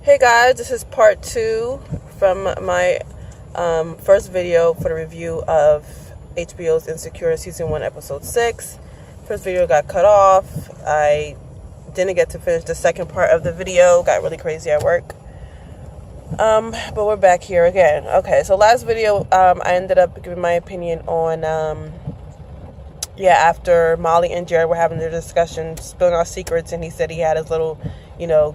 Hey guys, this is part 2 from my first video for the review of HBO's Insecure Season 1 Episode 6. First video got cut off. I didn't get to finish the second part of the video. Got really crazy at work. But we're back here again. Okay, so last video I ended up giving my opinion on after Molly and Jared were having their discussion, spilling out secrets, and he said he had his little,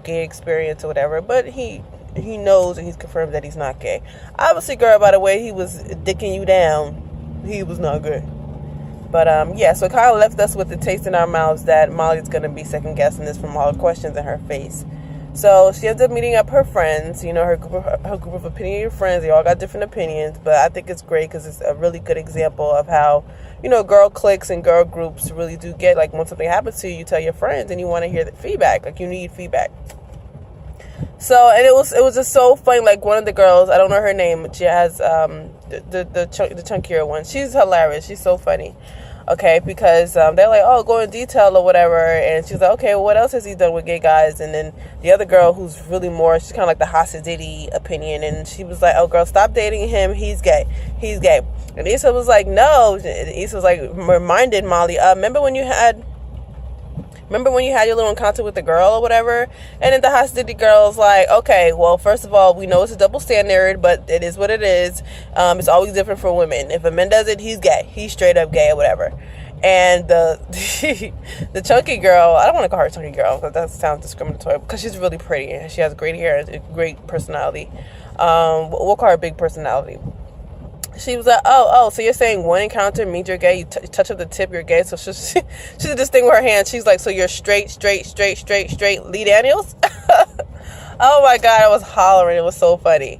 gay experience or whatever, but he knows and he's confirmed that he's not gay. Obviously, girl, by the way he was dicking you down, he was not good. But so it kind of left us with the taste in our mouths that Molly's going to be second guessing this from all the questions in her face. So she ends up meeting up her friends, her group of opinionated friends. They all got different opinions, but I think it's great because it's a really good example of how, girl cliques and girl groups really do get, like, when something happens to you, you tell your friends and you want to hear the feedback. Like, you need feedback. So, and it was just so funny. Like, one of the girls, I don't know her name, but she has the chunkier one. She's hilarious. She's so funny. Okay, because they're like, oh, go in detail or whatever, and she's like, okay, well, what else has he done with gay guys? And then the other girl, who's really more, she's kind of like the Hasidity opinion, and she was like, oh, girl, stop dating him, he's gay. And Issa was like, no. Issa was like, reminded Molly, remember when you had your little encounter with the girl or whatever? And then the Hasidity girl was like, okay, well, first of all, we know it's a double standard, but it is what it is. It's always different for women. If a man does it, he's gay. He's straight up gay or whatever. And the chunky girl, I don't want to call her chunky girl because that sounds discriminatory, because she's really pretty and she has great hair and a great personality. We'll call her big personality. She was like, oh, so you're saying one encounter means you're gay? You touch up the tip, you're gay? So she did this thing with her hand. She's like, so you're straight, Lee Daniels? Oh my God, I was hollering. It was so funny.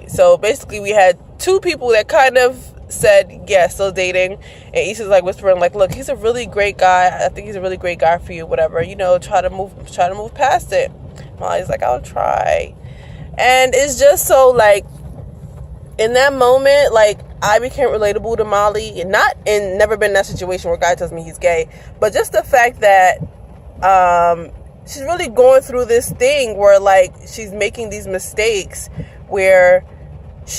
So basically we had two people that kind of said, yeah, still dating. And Issa's like whispering, like, look, he's a really great guy. I think he's a really great guy for you, whatever. Try to move past it. Molly's like, I'll try. And it's just so, like, in that moment, like, I became relatable to Molly, and never been in that situation where a guy tells me he's gay, but just the fact that she's really going through this thing where, like, she's making these mistakes where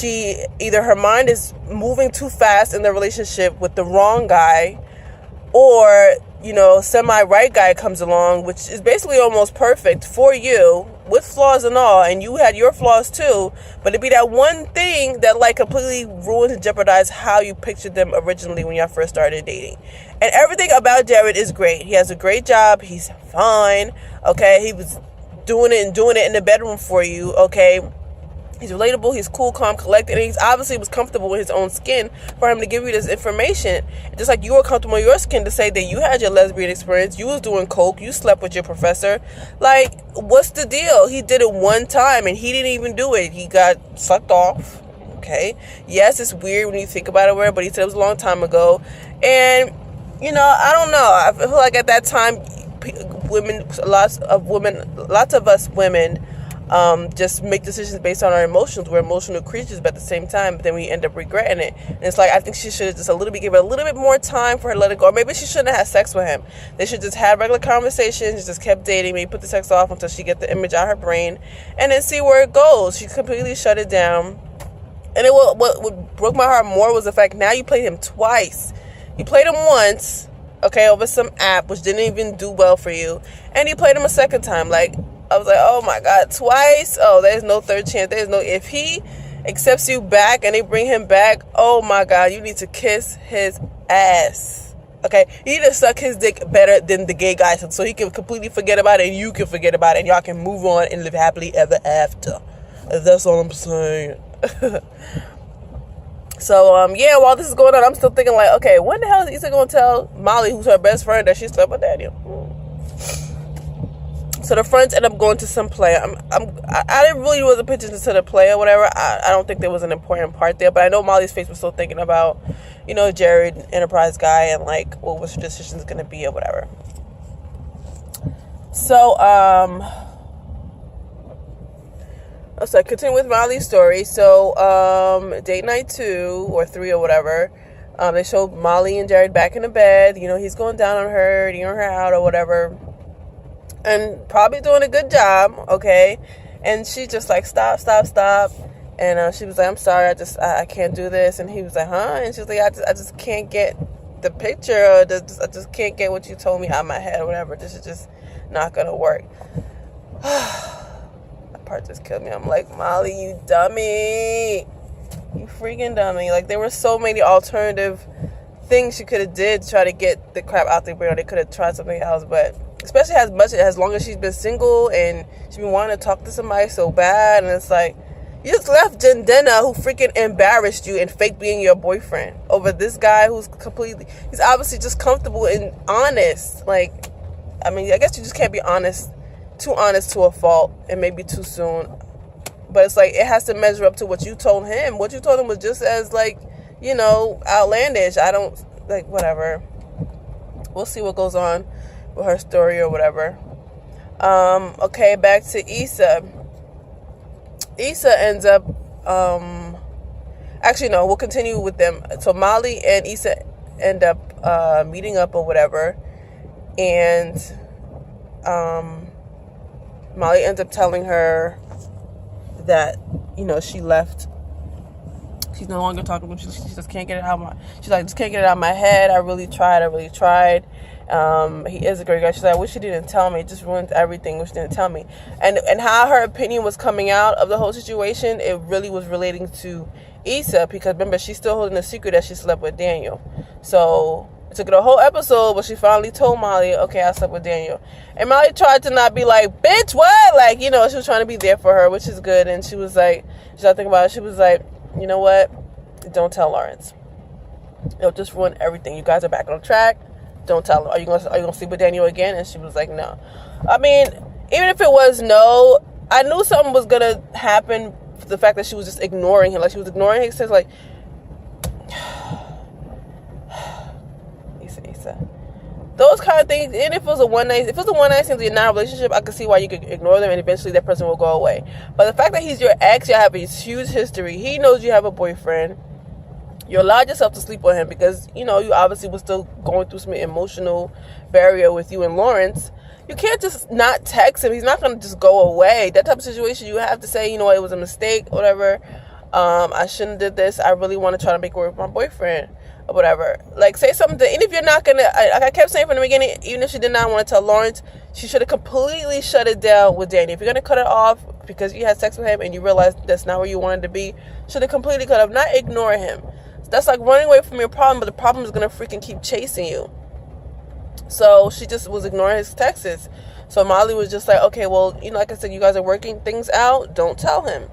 either her mind is moving too fast in the relationship with the wrong guy, or, semi-right guy comes along, which is basically almost perfect for you, with flaws and all, and you had your flaws too, but it'd be that one thing that, like, completely ruins and jeopardizes how you pictured them originally when y'all first started dating. And everything about Jared is great. He has a great job. He's fine. Okay, he was doing it in the bedroom for you. Okay, he's relatable, he's cool, calm, collected, and he's obviously was comfortable with his own skin for him to give you this information. Just like you were comfortable in your skin to say that you had your lesbian experience, you was doing coke, you slept with your professor. Like, what's the deal? He did it one time and he didn't even do it. He got sucked off. Okay. Yes, it's weird when you think about it, but he said it was a long time ago. And, I don't know. I feel like at that time, lots of us women, just make decisions based on our emotions. We're emotional creatures, but at the same time, then we end up regretting it. And it's like, I think she should have just give it a little bit more time for her to let it go. Or maybe she shouldn't have had sex with him. They should just have regular conversations, just kept dating, maybe put the sex off until she get the image out of her brain, and then see where it goes. She completely shut it down. And what broke my heart more was the fact now you played him twice. You played him once, okay, over some app, which didn't even do well for you, and you played him a second time. Like, I was like, oh my God, twice? Oh, there's no third chance. If he accepts you back and they bring him back, oh my God, you need to kiss his ass. Okay? You need to suck his dick better than the gay guy so he can completely forget about it and you can forget about it and y'all can move on and live happily ever after. That's all I'm saying. So, while this is going on, I'm still thinking, like, okay, when the hell is Issa going to tell Molly, who's her best friend, that she slept with Daniel? So the friends end up going to some play. I didn't really wasn't paying attention to the play or whatever. I don't think there was an important part there, but I know Molly's face was still thinking about, Jared, enterprise guy, and, like, what was her decisions going to be or whatever. So, continue with Molly's story. So, date night 2 or 3 or whatever, they showed Molly and Jared back in the bed. He's going down on her, eating her out or whatever. And probably doing a good job, okay? And she just like, stop. And she was like, I'm sorry, I can't do this. And he was like, huh? And she was like, I just can't get the picture, or I just can't get what you told me out of my head or whatever. This is just not gonna work. That part just killed me. I'm like, Molly, you dummy. You freaking dummy. Like, there were so many alternative things she could have did to try to get the crap out the brain, or they could have tried something else. But especially as long as she's been single and she's been wanting to talk to somebody so bad, and it's like, you just left Jendena, who freaking embarrassed you and fake being your boyfriend, over this guy who's he's obviously just comfortable and honest. Like, I mean, I guess you just can't be too honest to a fault, and maybe too soon. But it's like, it has to measure up to what you told him. What you told him was just as, like, you know, outlandish. I don't, like, whatever. We'll see what goes on with her story or whatever. Okay, back to Issa. Issa ends up, actually, no, we'll continue with them. So Molly and Issa end up meeting up or whatever. And Molly ends up telling her that, you know, she left. She's no longer talking to him. She just can't get it out of she's like, just can't get it out of my head. I really tried. He is a great guy. She's like, I wish you didn't tell me. It just ruined everything. Wish you didn't tell me. And how her opinion was coming out of the whole situation, it really was relating to Issa, because remember, she's still holding a secret that she slept with Daniel. So it took the whole episode, but she finally told Molly, okay, I slept with Daniel. And Molly tried to not be like, bitch, what? Like, you know, she was trying to be there for her, which is good. And she was like, she started thinking about it. She was like, you know what? Don't tell Lawrence. It'll just ruin everything. You guys are back on track. Don't tell him. Are you gonna sleep with Daniel again? And she was like, no. I mean, even if it was no, I knew something was gonna happen. The fact that she was just ignoring him, like she was ignoring him, says like, Issa. Those kind of things. And if it was a one night stand, you're not in a relationship, I could see why you could ignore them, and eventually that person will go away. But the fact that he's your ex, you have a huge history. He knows you have a boyfriend. You allowed yourself to sleep with him because, you know, you obviously was still going through some emotional barrier with you and Lawrence. You can't just not text him. He's not going to just go away. That type of situation, you have to say, you know what, it was a mistake, whatever. I shouldn't have did this. I really want to try to make it work with my boyfriend or whatever. Like, say something. And if you're not going to, I kept saying from the beginning, even if she did not want to tell Lawrence, she should have completely shut it down with Danny. If you're going to cut it off because you had sex with him and you realized that's not where you wanted to be, should have completely cut off, not ignore him. That's like running away from your problem, but the problem is going to freaking keep chasing you. So she just was ignoring his texts. So Molly was just like, okay, well, you know, like I said, you guys are working things out. Don't tell him.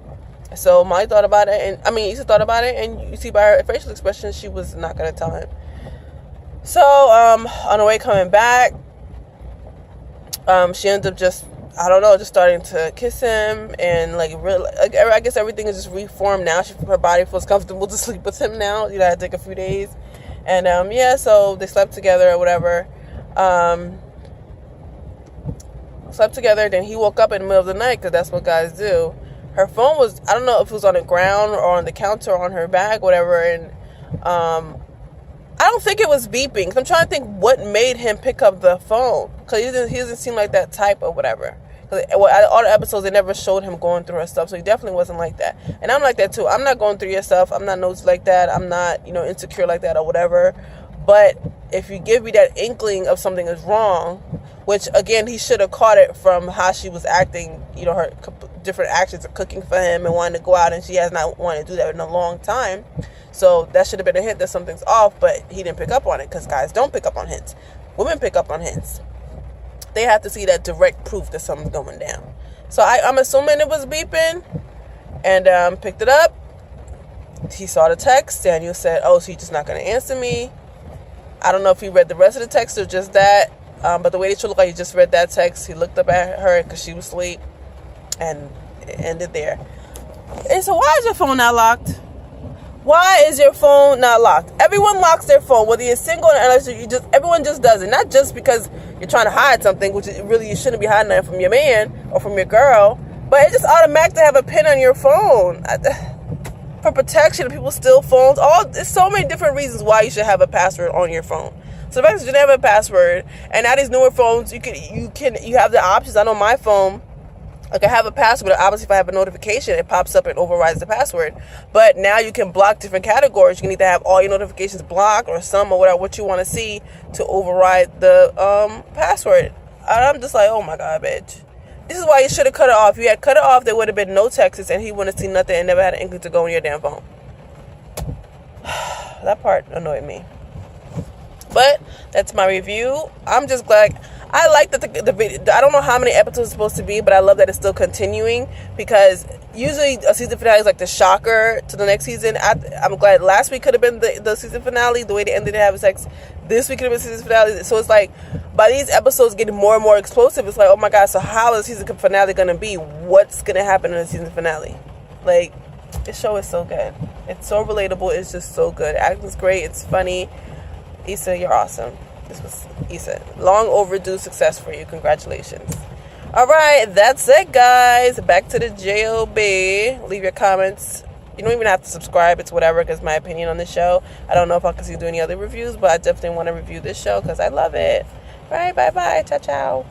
So Molly thought about it, and Issa thought about it, and you see by her facial expression, she was not going to tell him. So on the way coming back, she ended up just starting to kiss him, and like I guess everything is just reformed now. Her body feels comfortable to sleep with him now. You know, it took a few days, and so they slept together or whatever. Slept together. Then he woke up in the middle of the night, because that's what guys do. Her phone was, I don't know if it was on the ground or on the counter or on her bag, whatever, and I don't think it was beeping. So I'm trying to think what made him pick up the phone, because he doesn't seem like that type or whatever. All the episodes, they never showed him going through her stuff, so he definitely wasn't like that. And I'm like that too. I'm not going through your stuff. I'm not nosy like that. I'm not, insecure like that or whatever. But if you give me that inkling of something is wrong, which again, he should have caught it from how she was acting, her different actions of cooking for him and wanting to go out, and she has not wanted to do that in a long time. So that should have been a hint that something's off, but he didn't pick up on it, because guys don't pick up on hints. Women pick up on hints. They have to see that direct proof that something's going down. So I'm assuming it was beeping, and picked it up. He saw the text. Daniel said, oh, so you're just not going to answer me? I don't know if he read the rest of the text or just that, but the way it should look like he just read that text. He looked up at her because she was asleep, and it ended there. And so why is your phone not locked? Why is your phone not locked? Everyone locks their phone, whether you're single or unless everyone just does it. Not just because you're trying to hide something, which really you shouldn't be hiding that from your man or from your girl, but it's just automatic to have a pin on your phone for protection. People steal phones. There's so many different reasons why you should have a password on your phone. So the fact that you didn't have a password, and now these newer phones, you have the options. I know my phone, Like, I have a password, obviously if I have a notification, it pops up and overrides the password. But now you can block different categories. You can either have all your notifications blocked or some or whatever, what you want to see to override the password. And I'm just like, oh my God, bitch. This is why you should have cut it off. If you had cut it off, there would have been no texts and he wouldn't have seen nothing and never had an inkling to go on your damn phone. That part annoyed me. But that's my review. I'm just glad. I like that the video. I don't know how many episodes it's supposed to be, but I love that it's still continuing, because usually a season finale is like the shocker to the next season. I'm glad last week could have been the season finale, the way they ended it having sex. This week could have been season finale. So it's like, by these episodes getting more and more explosive, it's like, oh my God, so how is the season finale going to be? What's going to happen in the season finale? Like, this show is so good. It's so relatable. It's just so good. Acting's great. It's funny. Issa, you're awesome. This was Issa. Long overdue success for you. Congratulations. All right, that's it, guys. Back to the job. Leave your comments. You don't even have to subscribe. It's whatever, because my opinion on the show. I don't know if I'll continue doing any other reviews, but I definitely want to review this show because I love it. All right, bye-bye. Ciao, ciao.